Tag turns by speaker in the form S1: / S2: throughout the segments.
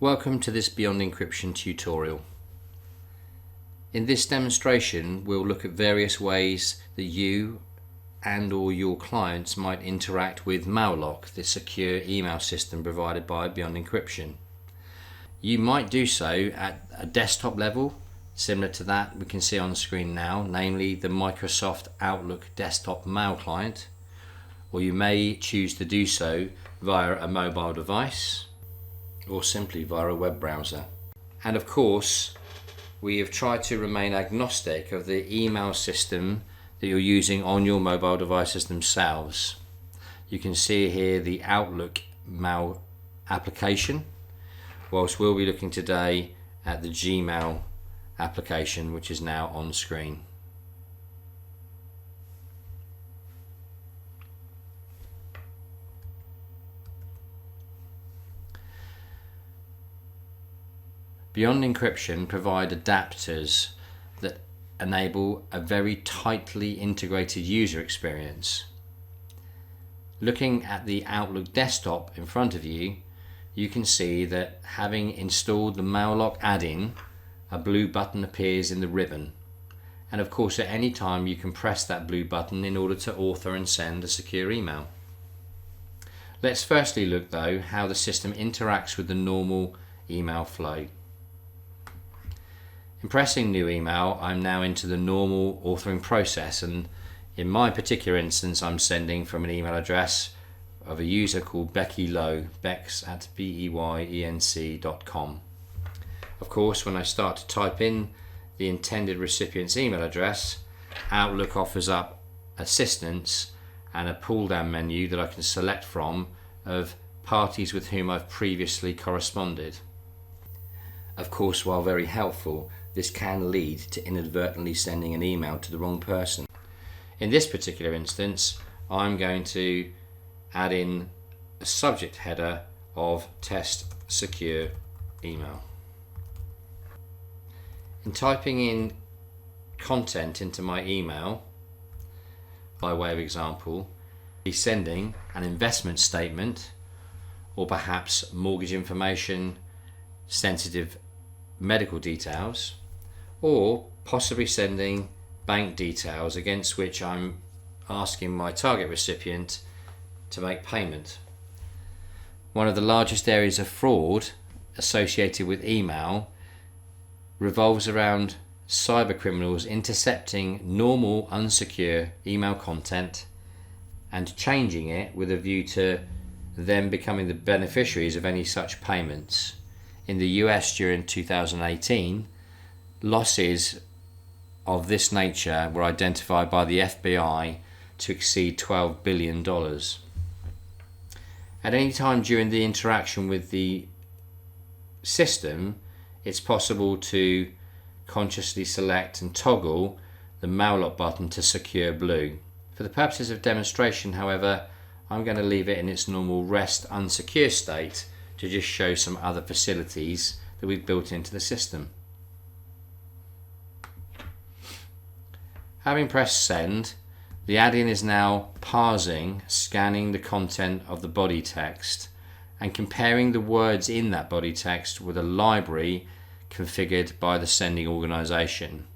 S1: Welcome to this Beyond Encryption tutorial. In this demonstration, we'll look at various ways that you and or your clients might interact with Mailock, the secure email system provided by Beyond Encryption. You might do so at a desktop level, similar to that we can see on the screen now, namely the Microsoft Outlook desktop mail client, or you may choose to do so via a mobile device or simply via a web browser. And of course, we have tried to remain agnostic of the email system that you're using on your mobile devices themselves. You can see here the Outlook mail application, whilst we'll be looking today at the Gmail application, which is now on screen. Beyond Encryption provide adapters that enable a very tightly integrated user experience. Looking at the Outlook desktop in front of you, you can see that having installed the Mailock add-in, a blue button appears in the ribbon. And of course, at any time you can press that blue button in order to author and send a secure email. Let's firstly look though how the system interacts with the normal email flow. In pressing new email, I'm now into the normal authoring process, and in my particular instance I'm sending from an email address of a user called Becky Lowe, bex@beyenc.com. Of course, when I start to type in the intended recipient's email address, Outlook offers up assistance and a pull down menu that I can select from of parties with whom I've previously corresponded. Of course, while very helpful, this can lead to inadvertently sending an email to the wrong person. In this particular instance, I'm going to add in a subject header of test secure email. In typing in content into my email, by way of example, be sending an investment statement or perhaps mortgage information, sensitive medical details, or possibly sending bank details against which I'm asking my target recipient to make payment. One of the largest areas of fraud associated with email revolves around cyber criminals intercepting normal unsecure email content and changing it with a view to them becoming the beneficiaries of any such payments. In the US during 2018, losses of this nature were identified by the FBI to exceed $12 billion. At any time during the interaction with the system, it's possible to consciously select and toggle the Mailock button to secure blue. For the purposes of demonstration, however, I'm going to leave it in its normal rest unsecure state to just show some other facilities that we've built into the system. Having pressed send, the add-in is now parsing, scanning the content of the body text and comparing the words in that body text with a library configured by the sending organization.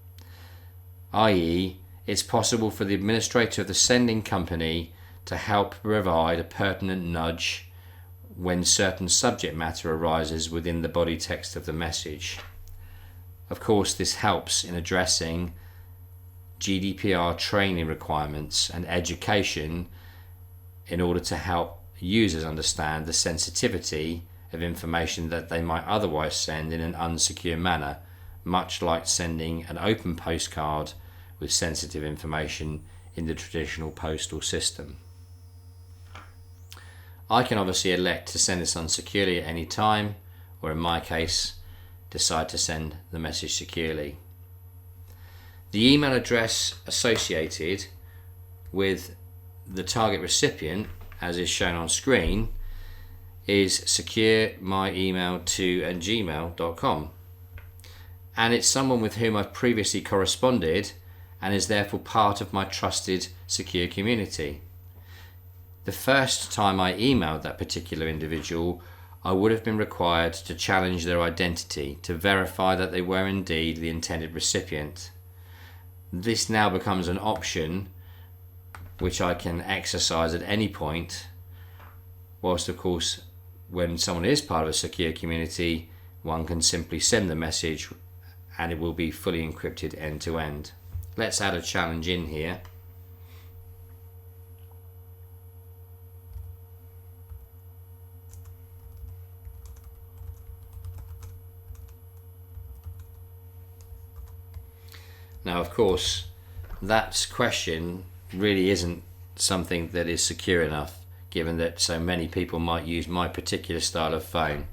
S1: i.e., it's possible for the administrator of the sending company to help provide a pertinent nudge when certain subject matter arises within the body text of the message. Of course, this helps in addressing GDPR training requirements and education in order to help users understand the sensitivity of information that they might otherwise send in an unsecure manner, much like sending an open postcard with sensitive information in the traditional postal system. I can obviously elect to send this unsecurely at any time, or in my case, decide to send the message securely. The email address associated with the target recipient, as is shown on screen, is securemyemail2@gmail.com, and it's someone with whom I've previously corresponded and is therefore part of my trusted secure community. The first time I emailed that particular individual, I would have been required to challenge their identity to verify that they were indeed the intended recipient. This now becomes an option which I can exercise at any point, whilst of course when someone is part of a secure community, one can simply send the message and it will be fully encrypted end to end. Let's add a challenge in here. Now, of course, that question really isn't something that is secure enough, given that so many people might use my particular style of phone.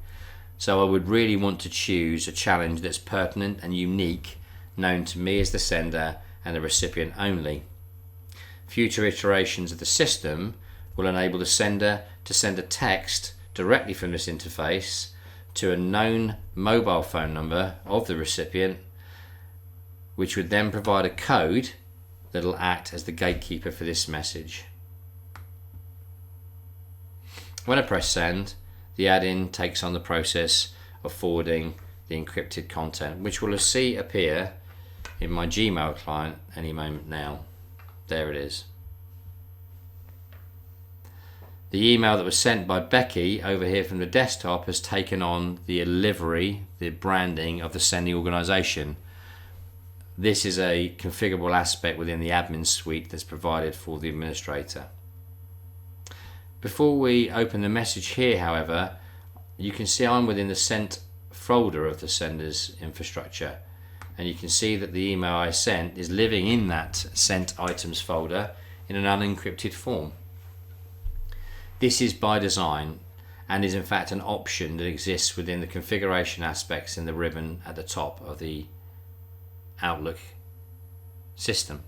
S1: So I would really want to choose a challenge that's pertinent and unique, known to me as the sender and the recipient only. Future iterations of the system will enable the sender to send a text directly from this interface to a known mobile phone number of the recipient, which would then provide a code that will act as the gatekeeper for this message. When I press send, the add-in takes on the process of forwarding the encrypted content, which we'll see appear in my Gmail client any moment now. There it is. The email that was sent by Becky over here from the desktop has taken on the livery, the branding of the sending organization. This is a configurable aspect within the admin suite that's provided for the administrator. Before we open the message here, however, you can see I'm within the sent folder of the sender's infrastructure, and you can see that the email I sent is living in that sent items folder in an unencrypted form. This is by design and is in fact an option that exists within the configuration aspects in the ribbon at the top of the Outlook system.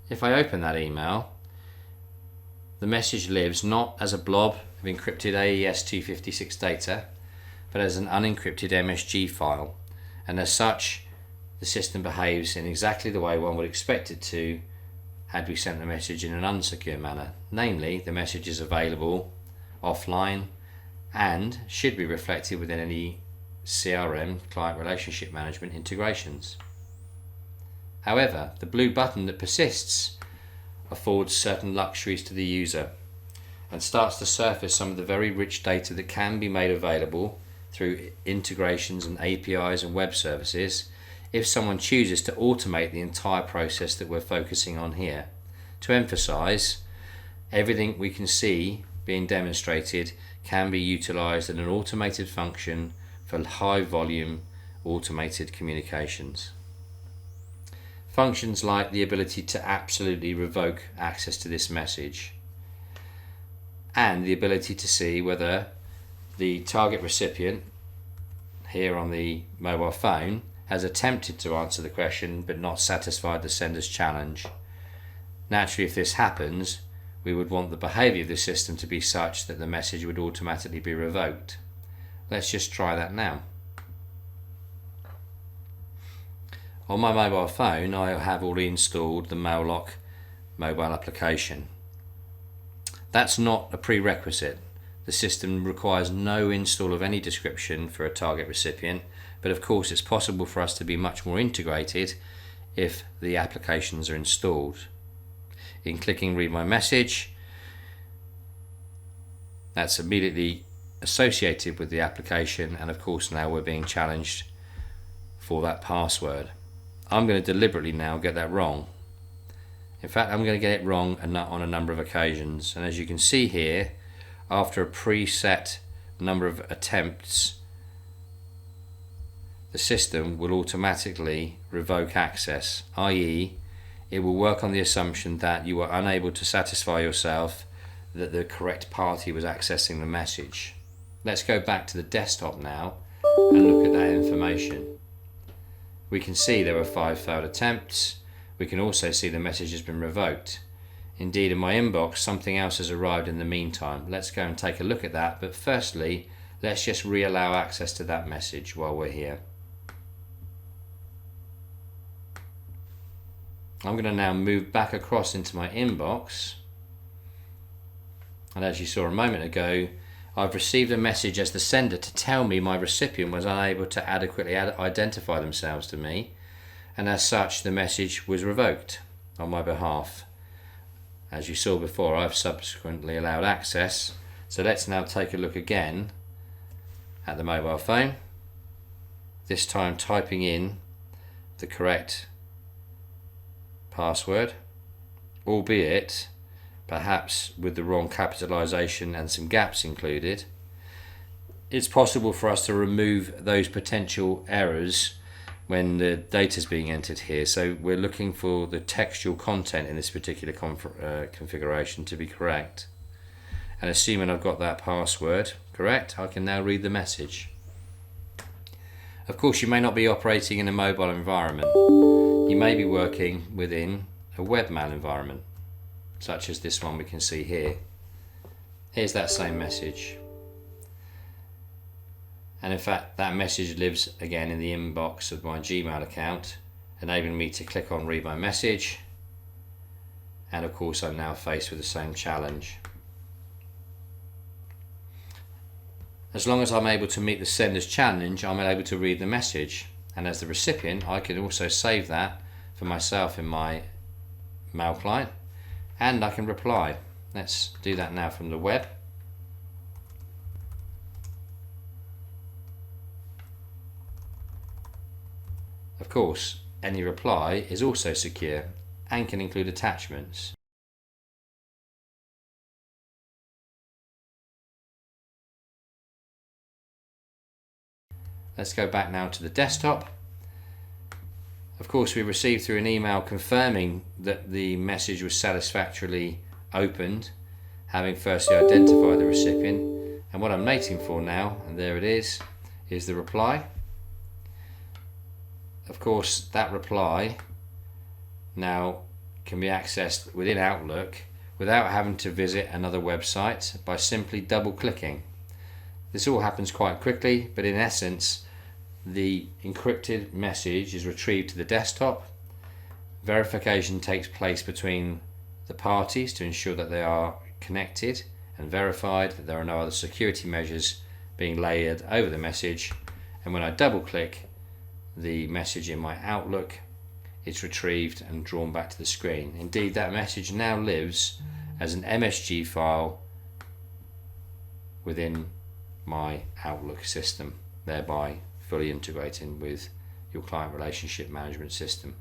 S1: If I open that email, the message lives not as a blob of encrypted AES-256 data, but as an unencrypted MSG file, and as such the system behaves in exactly the way one would expect it to had we sent the message in an unsecure manner. Namely, the message is available offline and should be reflected within any CRM, client relationship management integrations. However, the blue button that persists affords certain luxuries to the user and starts to surface some of the very rich data that can be made available through integrations and APIs and web services if someone chooses to automate the entire process that we're focusing on here. To emphasize, everything we can see being demonstrated can be utilized in an automated function for high volume automated communications. Functions like the ability to absolutely revoke access to this message and the ability to see whether the target recipient here on the mobile phone has attempted to answer the question but not satisfied the sender's challenge. Naturally, if this happens, we would want the behavior of the system to be such that the message would automatically be revoked. Let's just try that now. On my mobile phone, I have already installed the Mailock mobile application. That's not a prerequisite. The system requires no install of any description for a target recipient, but of course it's possible for us to be much more integrated if the applications are installed. In clicking read my message, that's immediately associated with the application, and of course now we're being challenged for that password. I'm going to deliberately now get that wrong. In fact, I'm going to get it wrong on a number of occasions, and as you can see here, after a preset number of attempts, the system will automatically revoke access, i.e. it will work on the assumption that you were unable to satisfy yourself that the correct party was accessing the message. Let's go back to the desktop now and look at that information. We can see there were 5 failed attempts. We can also see the message has been revoked. Indeed, in my inbox, something else has arrived in the meantime. Let's go and take a look at that, but firstly, let's just re-allow access to that message while we're here. I'm going to now move back across into my inbox, And as you saw a moment ago, I've received a message as the sender to tell me my recipient was unable to adequately identify themselves to me, and as such the message was revoked on my behalf. As you saw before, I've subsequently allowed access. So let's now take a look again at the mobile phone, this time typing in the correct password, albeit perhaps with the wrong capitalization and some gaps included. It's possible for us to remove those potential errors when the data is being entered here. So we're looking for the textual content in this particular configuration to be correct. And assuming I've got that password correct, I can now read the message. Of course, you may not be operating in a mobile environment. You may be working within a webmail environment, such as this one we can see here. Here's that same message. And in fact, that message lives again in the inbox of my Gmail account, enabling me to click on read my message. And of course, I'm now faced with the same challenge. As long as I'm able to meet the sender's challenge, I'm able to read the message. And as the recipient, I can also save that for myself in my mail client, and I can reply. Let's do that now from the web. Of course, any reply is also secure and can include attachments. Let's go back now to the desktop. Of course, we received through an email confirming that the message was satisfactorily opened, having firstly identified the recipient. And what I'm waiting for now, and there it is the reply. Of course, that reply now can be accessed within Outlook without having to visit another website by simply double clicking. This all happens quite quickly, but in essence, the encrypted message is retrieved to the desktop. Verification takes place between the parties to ensure that they are connected and verified, that there are no other security measures being layered over the message. And when I double click the message in my Outlook, it's retrieved and drawn back to the screen. Indeed, that message now lives as an MSG file within my Outlook system, thereby fully integrating with your client relationship management system.